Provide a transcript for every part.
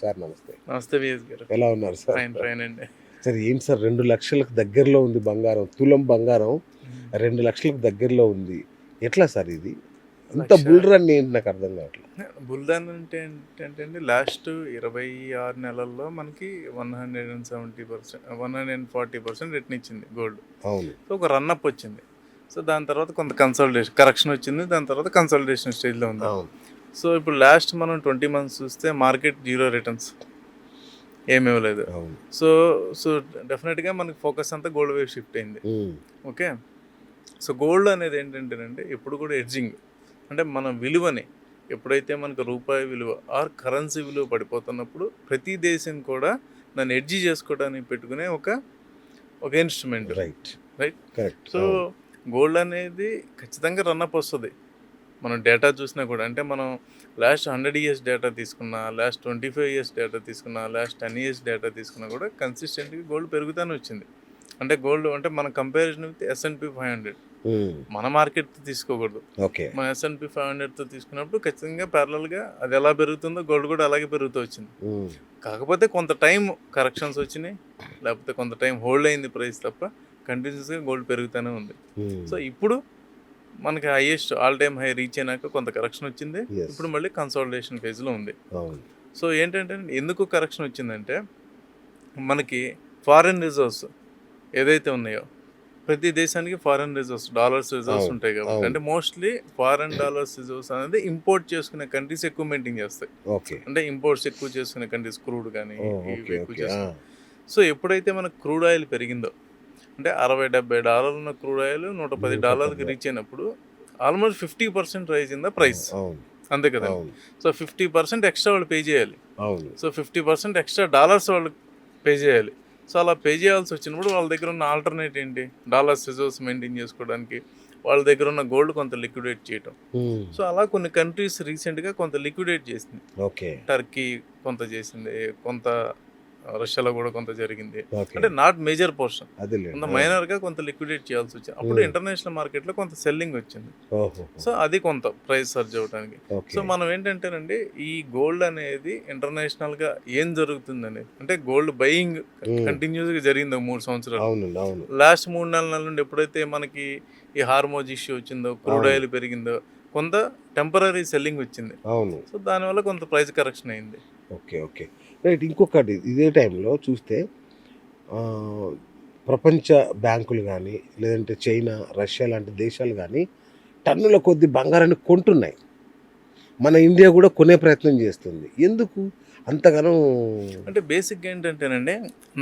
Sir నమస్తే. నమస్తే VS గారు. ఎలా ఉన్నారు సార్? ఫైన్ అండి. సార్ ఏంటి సార్ 2,00,000కి దగ్గరలో ఉంది బంగారం. తులం బంగారం హ్మ్. 2,00,000కి దగ్గరలో ఉంది. ఎట్లా సార్ ఇది? అంత లక్ష బుల్ రన్ ఏంటి నాకు అర్థం కావట్లేదు. బుల్‌రన్ అంటే ఏంటంటే అండి లాస్ట్ 26 నెలల్లో మనకి 170%, 140% రిటర్న్ ఇచ్చింది గోల్డ్. అవును. సో, ఒక రన్‌అప్ వచ్చింది. సో, దాని తర్వాత కొంత కరెక్షన్ వచ్చింది. దాని తర్వాత కన్సాలిడేషన్ స్టేజ్‌లో ఉంది. అవును. సో, ఇప్పుడు లాస్ట్ మనం 20 మంత్స్ చూస్తే మార్కెట్ 0 రిటర్న్స్. ఏమి ఇవ్వలేదు. అవును. సో, సో డెఫినెట్‌గా మనకి ఫోకస్ అంతా గోల్డ్ వైపు షిఫ్ట్ అయింది. ఓకే. సో, గోల్డ్ అనేది ఏంటంటేనండి ఎప్పుడు కూడా హెడ్జింగ్. అంటే మన విలువని ఎప్పుడైతే మనకు రూపాయి విలువ ఆర్ కరెన్సీ విలువ పడిపోతున్నప్పుడు ప్రతి దేశం కూడా దాన్ని ఎడ్జి చేసుకోవడానికి పెట్టుకునే ఒక instrument. Right. Correct. So, gold అనేది ఖచ్చితంగా రన్అప్ వస్తుంది. మనం డేటా చూసినా కూడా అంటే మనం లాస్ట్ 100 ఇయర్స్ డేటా తీసుకున్నా, లాస్ట్ 25 ఇయర్స్ డేటా తీసుకున్నా, లాస్ట్ 10 ఇయర్స్ డేటా తీసుకున్నా కూడా కన్సిస్టెంట్గా గోల్డ్ పెరుగుతూనే వచ్చింది. అంటే గోల్డ్ అంటే మన కంపారిజన్ విత్ S&P 500 మన మార్కెట్తో తీసుకోకూడదు. ఓకే. మన S&P 500తో తీసుకున్నప్పుడు ఖచ్చితంగా ప్యారలల్గా అది ఎలా పెరుగుతుందో గోల్డ్ కూడా అలాగే పెరుగుతూ వచ్చింది. కాకపోతే కొంత టైం కరెక్షన్స్ వచ్చినాయి, లేకపోతే కొంత టైం హోల్డ్ అయింది ప్రైస్ తప్ప కంటిన్యూస్గా గోల్డ్ పెరుగుతూనే ఉంది. సో, ఇప్పుడు మనకి highest all time high rich అయినాక కొంత కరెక్షన్ వచ్చింది. ఇప్పుడు మళ్ళీ కన్సాలిడేషన్ ఫేజ్లో ఉంది. సో, ఏంటంటే ఎందుకు కరెక్షన్ వచ్చిందంటే మనకి ఫారిన్ రిజర్వ్స్ ఏదైతే ఉన్నాయో ప్రతి దేశానికి ఫారిన్ రిజర్వ్స్ డాలర్స్ రిజర్వ్స్ ఉంటాయి కాబట్టి అంటే మోస్ట్లీ ఫారిన్ డాలర్స్ రిజర్వ్స్ అనేది ఇంపోర్ట్ చేసుకునే కంట్రీస్ ఎక్కువ మెయింటైన్ చేస్తాయి. అంటే ఇంపోర్ట్స్ ఎక్కువ చేసుకునే కంట్రీస్ క్రూడ్ కానీ ఎక్కువ చేస్తాయి. సో, ఎప్పుడైతే మనకు క్రూడ్ ఆయిల్ పెరిగిందో అంటే $60-70 ఉన్న క్రూడ్ ఆయిల్ $110కి రీచ్ అయినప్పుడు almost 50% rise in the price. అంతే కదా. సో, 50% ఎక్స్ట్రా వాళ్ళు పే చేయాలి. సో, 50% ఎక్స్ట్రా డాలర్స్ వాళ్ళు పే చేయాలి. సో, అలా పే చేయాల్సి వచ్చినప్పుడు వాళ్ళ దగ్గర ఉన్న ఆల్టర్నేట్ ఏంటి, డాలర్స్ రిజర్వ్స్ మెయింటైన్ చేసుకోవడానికి వాళ్ళ దగ్గర ఉన్న గోల్డ్ కొంత లిక్విడేట్ చేయటం. సో, అలా కొన్ని కంట్రీస్ రీసెంట్గా కొంత లిక్విడేట్ చేసింది. టర్కీ కొంత చేసింది, కొంత రష్యాలో కూడా కొంత జరిగింది. అంటే నాట్ మేజర్ పోర్షన్, కొంత మైనర్గా కొంత లిక్విడేట్ చేయాల్సి వచ్చింది. అప్పుడు ఇంటర్నేషనల్ మార్కెట్లో కొంత సెల్లింగ్ వచ్చింది. సో, అది కొంత ప్రైస్ సర్జ్ అవ్వడానికి. సో, మనం ఏంటంటేనండి ఈ గోల్డ్ అనేది ఇంటర్నేషనల్గా ఏం జరుగుతుంది అనేది అంటే గోల్డ్ బయింగ్ కంటిన్యూస్గా జరిగింది 3 సంవత్సరాలు. లాస్ట్ 3 నెలల నుండి ఎప్పుడైతే మనకి ఈ హార్మోజ్ ఇష్యూ వచ్చిందో, క్రూడ్ ఆయిల్ పెరిగిందో కొంత టెంపరీ సెల్లింగ్ వచ్చింది. సో, దానివల్ల కొంత ప్రైస్ కరెక్షన్ అయింది. ఓకే. రైట్. ఇంకొకటి ఇదే టైంలో చూస్తే ప్రపంచ బ్యాంకులు కానీ లేదంటే చైనా, రష్యా లాంటి దేశాలు కానీ టన్నుల కొద్ది బంగారాన్ని కొంటున్నాయి. మన ఇండియా కూడా కొనే ప్రయత్నం చేస్తుంది. ఎందుకు అంతగానో? అంటే బేసిక్గా ఏంటంటేనండి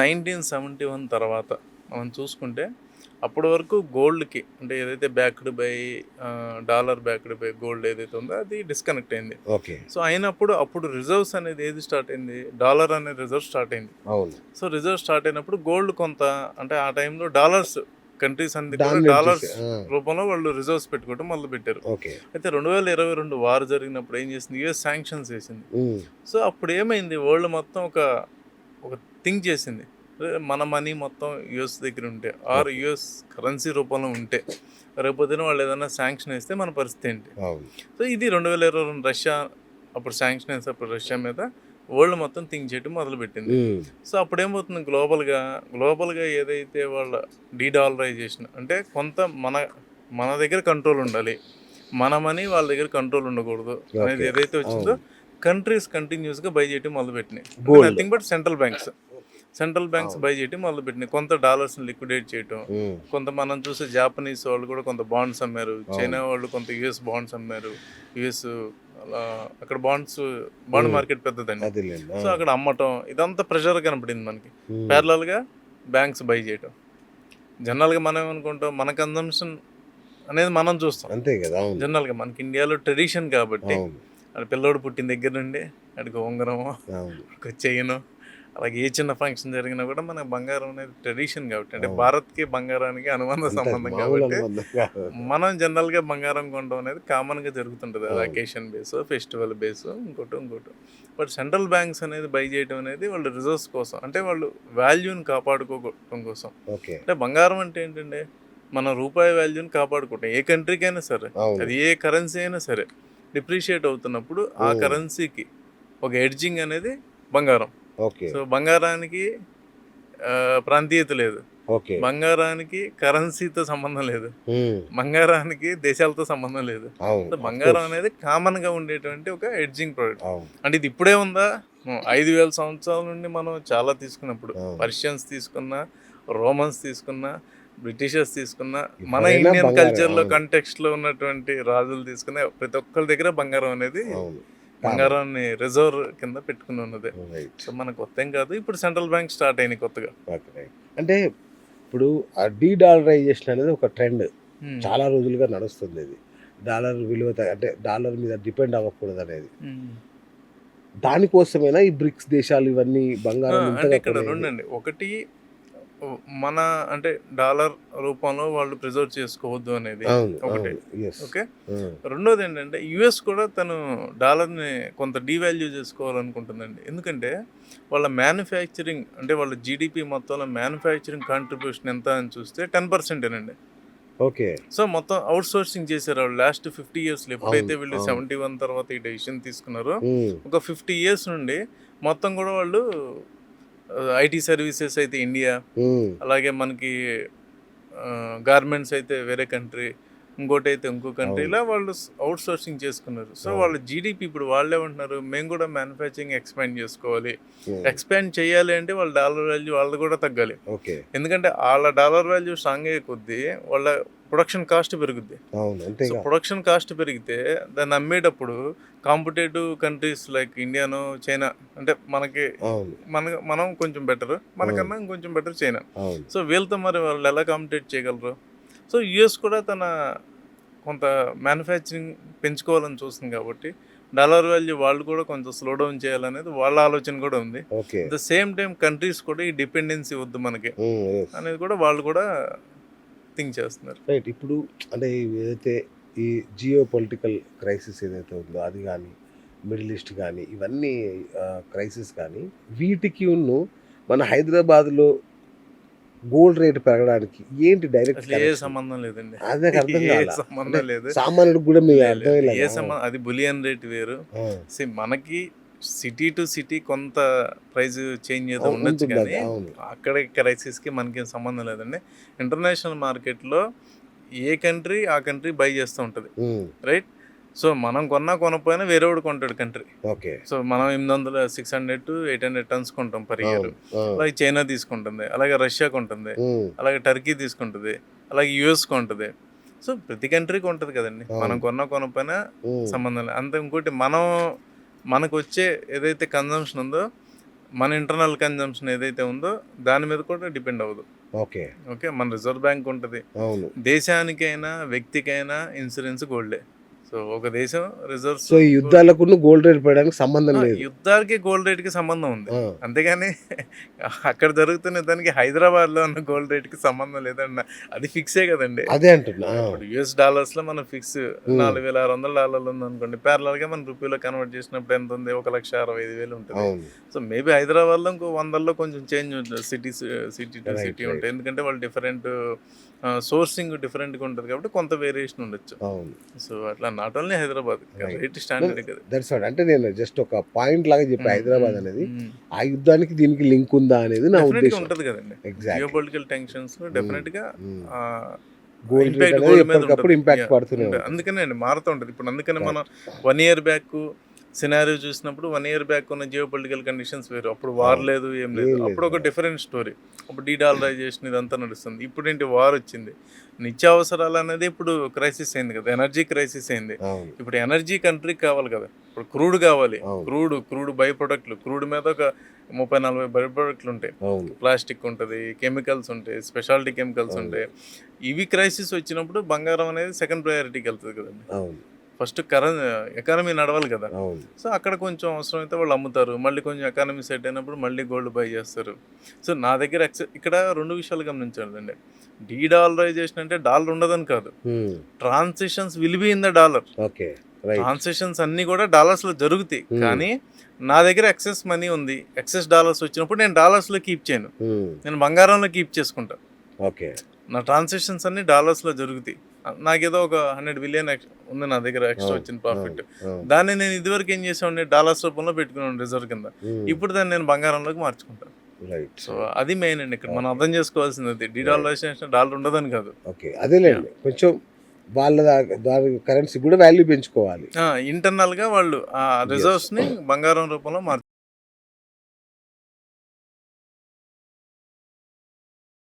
1971 తర్వాత మనం చూసుకుంటే అప్పటి వరకు గోల్డ్కి అంటే ఏదైతే backed by dollar backed buy gold ఏదైతే ఉందో అది డిస్కనెక్ట్ అయింది. సో, అప్పుడు రిజర్వ్స్ అనేది ఏది స్టార్ట్ అయింది, డాలర్ అనే రిజర్వ్ స్టార్ట్ అయింది. సో, రిజర్వ్ స్టార్ట్ అయినప్పుడు గోల్డ్ కొంత అంటే ఆ టైంలో డాలర్స్ కంట్రీస్ అన్ని డాలర్స్ రూపంలో వాళ్ళు రిజర్వ్స్ పెట్టుకోవడం మొదలు పెట్టారు. అయితే 2022 వార్ జరిగినప్పుడు ఏం చేసింది, యుఎస్ శాంక్షన్స్ వేసింది. సో, అప్పుడు ఏమైంది, వరల్డ్ మొత్తం ఒక థింక్ చేసింది, మన మనీ మొత్తం యుఎస్ దగ్గర ఉంటే ఆర్ యుఎస్ కరెన్సీ రూపంలో ఉంటే రేపొద్దున వాళ్ళు ఏదైనా శాంక్షన్ వేస్తే మన పరిస్థితి ఏంటి. సో, ఇది 2022 రష్యా అప్పుడు శాంక్షన్ వేసినప్పుడు రష్యా మీద వరల్డ్ మొత్తం థింక్ చేయడం మొదలుపెట్టింది. సో, అప్పుడు ఏమవుతుంది, గ్లోబల్గా ఏదైతే వాళ్ళ డీడాలరైజేషన్ అంటే కొంత మన దగ్గర కంట్రోల్ ఉండాలి, మన మనీ వాళ్ళ దగ్గర కంట్రోల్ ఉండకూడదు అనేది ఏదైతే వచ్చిందో కంట్రీస్ కంటిన్యూస్గా బై చేయడం మొదలుపెట్టినాయి. Nothing but central banks buy చేయడం మొదలుపెట్టినాయి. కొంత డాలర్స్ని లిక్విడేట్ చేయటం, కొంత మనం చూసే జాపనీస్ వాళ్ళు కూడా కొంత బాండ్స్ అమ్మారు, చైనా వాళ్ళు కొంత యుఎస్ బాండ్స్ అమ్మారు. యుఎస్ అలా అక్కడ బాండ్ మార్కెట్ పెద్దదండి. సో, అక్కడ అమ్మటం ఇదంతా ప్రెషర్ కనపడింది మనకి. ప్యారలల్గా బ్యాంక్స్ బై చేయటం. జనరల్గా మనం ఏమనుకుంటాం, మన కన్జంప్షన్ అనేది మనం చూస్తాం అంతే కదా. జనరల్గా మనకి ఇండియాలో ట్రెడిషన్ కాబట్టి అది పిల్లోడు పుట్టిన దగ్గర నుండి అడిగి ఉంగరము, ఒక చైను, అలాగే ఏ చిన్న ఫంక్షన్ జరిగినా కూడా మన బంగారం అనేది ట్రెడిషన్ కాబట్టి అంటే భారత్కి బంగారానికి అనుబంధ సంబంధం కాబట్టి మనం జనరల్గా బంగారం కొనడం అనేది కామన్గా జరుగుతుంటుంది. అది అకేషన్ బేస్, ఫెస్టివల్ బేస్, ఇంకోటి. బట్ సెంట్రల్ బ్యాంక్స్ అనేది బై చేయడం అనేది వాళ్ళు రిజర్వ్స్ కోసం అంటే వాళ్ళు వాల్యూని కాపాడుకోవడం కోసం. అంటే బంగారం అంటే ఏంటంటే మన రూపాయి వాల్యూని కాపాడుకుంటాం. ఏ కంట్రీకైనా సరే, అది ఏ కరెన్సీ అయినా సరే డిప్రిషియేట్ అవుతున్నప్పుడు ఆ కరెన్సీకి ఒక ఎడ్జింగ్ అనేది బంగారం. ఓకే. సో బంగారానికి ప్రాంతీయత లేదు. ఓకే. బంగారానికి కరెన్సీతో సంబంధం లేదు. హ్మ్. బంగారానికి దేశాలతో సంబంధం లేదు. అవును. సో ఆఫ్ బంగారం కోర్స్. అనేది కామన్‌గా ఉండేటువంటి ఒక హెడ్జింగ్ ప్రొడక్ట్. అవును. అంటే ఇది ఇప్పుడే ఉందా? 5000 సంవత్సరాల నుండి మనం చాలా తీసుకున్నప్పుడు అవును. పర్షియన్స్ తీసుకున్నా, రోమన్స్ తీసుకున్నా, బ్రిటిషర్స్ తీసుకున్నా, మన ఎవరైనా ఇండియన్ బంగారం. కల్చర్‌లో అవును. కంటెక్స్ట్‌లో ఉన్నటువంటి రాజులు తీసుకున్న ప్రతి ఒక్కళ్ళ దగ్గర బంగారం అనేది అవును. కామన్. బంగారాన్ని రిజర్వ్ కింద పెట్టుకుని ఉన్నదే. రైట్. సో మన కొత్త ఏం కాదు. ఇప్పుడు సెంట్రల్ బ్యాంక్ స్టార్ట్ అయినాయి కొత్తగా. ఓకే. రైట్. అంటే ఇప్పుడు ఆ డీడాలరైజేషన్ అనేది ఒక ట్రెండ్. హ్మ్. చాలా రోజులుగా నడుస్తుంది ఇది. డాలర్ విలువ అంటే డాలర్ మీద డిపెండ్ అవ్వకూడదనేది. హ్మ్. దానికోసమేనా ఈ బ్రిక్స్ దేశాలు ఇవన్నీ బంగారం అంటే ఇంతగా ఇక్కడ కొనేది? రెండండి. ఒకటి మన అంటే డాలర్ రూపంలో వాళ్ళు ప్రిజర్వ్ చేసుకోవద్దు అనేది అవును. ఒకటి. అవును. యెస్. ఓకే. ఆ! రెండోది ఏంటంటే యూఎస్ కూడా తను డాలర్‌ని కొంత డీవాల్యూ చేసుకోవాలనుకుంటుందండి. ఎందుకంటే వాళ్ళ మ్యానుఫ్యాక్చరింగ్ అంటే వాళ్ళ జీడీపీ మొత్తంలో మ్యానుఫ్యాక్చరింగ్ కాంట్రిబ్యూషన్ ఎంత అని చూస్తే 10%నండి. ఓకే. సో మొత్తం ఔట్ సోర్సింగ్ చేశారు వాళ్ళు లాస్ట్ 50 ఇయర్స్‌లో. ఎప్పుడైతే అవును. వీళ్ళు అవును. 71 తర్వాత ఈ డెసిషన్ తీసుకున్నారో హ్మ్. ఒక 50 ఇయర్స్ నుండి మొత్తం కూడా వాళ్ళు ఐటీ సర్వీసెస్ అయితే ఇండియా, హ్మ్. అలాగే మనకి గార్మెంట్స్ అయితే వేరే కంట్రీ, ఇంకోటైతే ఇంకో కంట్రీ, అవును. ఇలా వాళ్ళు అవుట్ సోర్సింగ్ చేసుకున్నారు. సో అవును. వాళ్ళ జీడీపీ ఇప్పుడు వాళ్ళేమంటున్నారు, మేము కూడా మ్యానుఫ్యాక్చరింగ్ ఎక్స్పాండ్ చేసుకోవాలి. హ్మ్. ఎక్స్పాండ్ చేయాలి అంటే వాళ్ళ డాలర్ వాల్యూ వాళ్ళది కూడా తగ్గాలి. ఓకే. ఎందుకంటే వాళ్ళ డాలర్ వాల్యూ స్ట్రాంగ్ అయ్యే కొద్దీ వాళ్ళ ప్రొడక్షన్ కాస్ట్ పెరుగుద్ది. అవును. సో అంతేగా. ప్రొడక్షన్ కాస్ట్ పెరిగితే దాన్ని అమ్మేటప్పుడు కాంపిటేటివ్ కంట్రీస్ లైక్ ఇండియాను, చైనా, అంటే మనకి అవును. మనం కొంచెం బెటర్, అవును. మనకన్నా ఇంకొంచెం బెటర్ చైనా. అవును. సో వీళ్ళతో మరి వాళ్ళు ఎలా కాంపిటేట్ చేయగలరు? సో యూఎస్ కూడా తన కొంత మ్యానుఫ్యాక్చరింగ్ పెంచుకోవాలని చూస్తుంది కాబట్టి డాలర్ వాల్యూ వాళ్ళు కూడా కొంచెం స్లో డౌన్ చేయాలనేది వాళ్ళ ఆలోచన కూడా ఉంది. Okay. At the same time countries కూడా ఈ డిపెండెన్సీ వద్దు మనకి హ్మ్. యెస్. అనేది కూడా వాళ్ళు కూడా థింక్ చేస్తున్నారు. రైట్. ఇప్పుడు అంటే ఏదైతే ఈ జియో పొలిటికల్ క్రైసిస్ ఏదైతే ఉందో అది గానీ, మిడిల్ ఈస్ట్ గానీ, ఇవన్నీ క్రైసిస్ గానీ, వీటికిను మన హైదరాబాద్‌లో గోల్డ్ రేట్ పెరగడానికి ఏంటి డైరెక్ట్ అసలు ఏ కనెక్షన్? సంబంధం లేదండి. అది నాకు అర్థం ఏ కాలా. అంటే సంబంధం లేదు. సామాన్యుడికి కూడా మీకు లేదు. ఏ అర్థమయ్యేలాగా. సంబంధం, అది బులియన్ రేట్ వేరు. ఆ! మనకి సిటీ టు సిటీ కొంత ప్రైస్ చేంజ్ ఏదో అవును. ఉండొచ్చు ఉంటుంది అది. కానీ అవును. అక్కడ క్రైసిస్‌కి మనకేం సంబంధం లేదండి. ఇంటర్నేషనల్ మార్కెట్‌లో ఏ కంట్రీ ఆ కంట్రీ బై చేస్తూ ఉంటది. హ్మ్. రైట్? సో మనం కొన్నా కొనకపోయినా వేరేవాడు కొంటాడు కంట్రీ. ఓకే. సో మనం 600-800 టన్స్ కొంటాం పర్ ఇయర్. అవును. ఆ! అలాగే చైనా తీసుకుంటుంది, అలాగే రష్యా కొంటుంది, హ్మ్. అలాగే టర్కీ తీసుకుంటుంది, అలాగే యూఎస్ కొంటది. సో ప్రతి కంట్రీకి ఉంటుంది కదండి. మనం అవును. కొన్నా కొనకపోయినా హ్మ్. సంబంధం లేదు. అంతే. ఇంకోటి మనకొచ్చే ఏదైతే కన్జంప్షన్ ఉందో, మన ఇంటర్నల్ కన్జంప్షన్ ఏదైతే ఉందో దాని మీద కూడా డిపెండ్ అవ్వదు. ఓకే. ఓకే. మన రిజర్వ్ బ్యాంక్ ఉంటది. అవును. దేశానికైనా, వ్యక్తికైనా ఇన్సూరెన్స్ గోల్డే. సో ఒక దేశం రిజర్వ్స్ సో, ఈ యుద్ధాలకును గోల్డ్ రేట్ పెరగడానికి సంబంధం లేదు. యుద్ధాలకి గోల్డ్ రేట్‌కి సంబంధం ఉంది. ఆ! అంతేగాని అక్కడ జరుగుతున్న దానికి హైదరాబాద్‌లో ఉన్న గోల్డ్ రేట్‌కి సంబంధం లేదన్న అది ఫిక్సే కదండీ. అదే అంటున్నా. ఆ! ఇప్పుడు యూఎస్ డాలర్స్‌లో మనం ఫిక్స్ హ్మ్. $4,600 ఉందనుకోండి. ప్యారలల్‌గా మన రూపీలో కన్వర్ట్ చేసినప్పుడు ఎంత ఉంది? 1,65,000 ఉంటది. అవును. సో మేబీ హైదరాబాద్‌లో ఇంకో 100లో కొంచెం చేంజ్ ఉంటుంది. City to right. City right. ఉంటాయి. ఎందుకంటే వాళ్ళు డిఫరెంట్ సోర్సింగ్ డిఫరెంట్‌గా ఉంటది కాబట్టి కొంత వేరియేషన్ ఉండొచ్చు. అవును. సో అట్లా not only Hyderabad, right. Rate స్టాండర్డే కదా. That's what. అంటే నేను జస్ట్ ఒక పాయింట్ లాగా చెప్పా హ్మ్. హైదరాబాద్ హ్మ్. అనేది. హ్మ్. ఆ యుద్ధానికి దీనికి లింక్ ఉందా అనేది నా డెఫినెట్‌గా ఉద్దేశం. ఉంటది కదండీ. ఎగ్జాక్ట్‌లీ. జియోపొలిటికల్ టెన్షన్స్‌లో హ్మ్. డెఫినెట్‌గా హ్మ్. ఆహ్, గోల్డ్ రేట్ ఇంపాక్ట్ అనేది గోల్డ్ మీద ఎప్పటికప్పుడు ఉంటది. ఇంపాక్ట్ పడుతూనే ఉంటది. ఉంటుంది. అందుకనే అండి మారుతూ ఉంటది. ఇప్పుడు అందుకనే మనం కరెక్ట్. 1 ఇయర్ బ్యాక్ సినారియో చూసినప్పుడు 1 ఇయర్ బ్యాక్ ఉన్న జియోపొలిటికల్ కండిషన్స్ వేరు. అప్పుడు వార్ అవును. లేదు, ఏం లేదు. ఏం లేదు అప్పుడు ఒక కదా! Different story. అప్పుడు డీడాలరైజేషన్ ఇదంతా నడుస్తుంది. ఇప్పుడేంటి వార్ వచ్చింది. నిత్యావసరాలు అనేది ఇప్పుడు క్రైసిస్ అయింది కదా. ఎనర్జీ క్రైసిస్ అయింది. అవును. ఇప్పుడు ఎనర్జీ కంట్రీకి కావాలి కదా. ఇప్పుడు క్రూడ్ కావాలి. అవును. Crude by ప్రొడక్ట్‌లు. క్రూడ్ మీద ఒక 30, 40 బై ప్రొడక్ట్‌లు ఉంటాయి. అవును. ప్లాస్టిక్ ఉంటది, కెమికల్స్ ఉంటాయి, స్పెషాలిటీ కెమికల్స్ అవును. ఉంటాయి. ఇవి క్రైసిస్ వచ్చినప్పుడు బంగారం అనేది సెకండ్ ప్రయారిటీకి వెళ్తది కదండీ. అవును. ఫస్ట్ ఎకానమీ నడవాలి కదా. అవును. సో అక్కడ కొంచెం అవసరమైతే వాళ్ళు అమ్ముతారు. మళ్ళీ కొంచెం ఎకానమీ సెట్ అయినప్పుడు మళ్ళీ గోల్డ్ బై చేస్తారు. సో నా దగ్గర ఇక్కడ 2 విషయాలు గమనించాలండి. డీడాలరైజేషన్ అంటే డాలర్ ఉండదని కాదు. హ్మ్. Transitions will be in the dollar. Okay. Right. Transactions అన్నీ కూడా డాలర్స్‌లో జరుగుతాయి. హ్మ్. కానీ నా దగ్గర ఎక్సెస్ మనీ ఉంది. ఎక్సెస్ డాలర్స్ వచ్చినప్పుడు నేను డాలర్స్‌లో కీప్ చేయను. హ్మ్. నేను బంగారంలో కీప్ చేసుకుంటా. ఓకే. నా ట్రాన్సాక్షన్స్ అన్నీ డాలర్స్‌లో జరుగుతాయి. నాకేదో ఒక 100 బిలియన్ ఉంది నా దగ్గర ఎక్స్ట్రా వచ్చిన ప్రాఫిట్. అవును. దాన్ని నేను ఇదివరకు ఏం చేసామండి, డాలర్స్ రూపంలో పెట్టుకున్నాను రిజర్వ్ కింద. ఇప్పుడు దాన్ని నేను బంగారంలోకి మార్చుకుంటాను. రైట్. సో అది మెయిన్ అండి ఇక్కడ మనం అర్థం చేసుకోవాల్సింది. అది డీడాలరైజేషన్ డాలర్ ఉండదని కాదు. ఓకే, అదేలేండి. కొంచెం వాళ్ళ దాని కరెన్సీ కూడా వాల్యూ పెంచుకోవాలి. ఇంటర్నల్ గా వాళ్ళు ఆ రిజర్వ్స్ ని బంగారం రూపంలో మార్చుకుంటారు.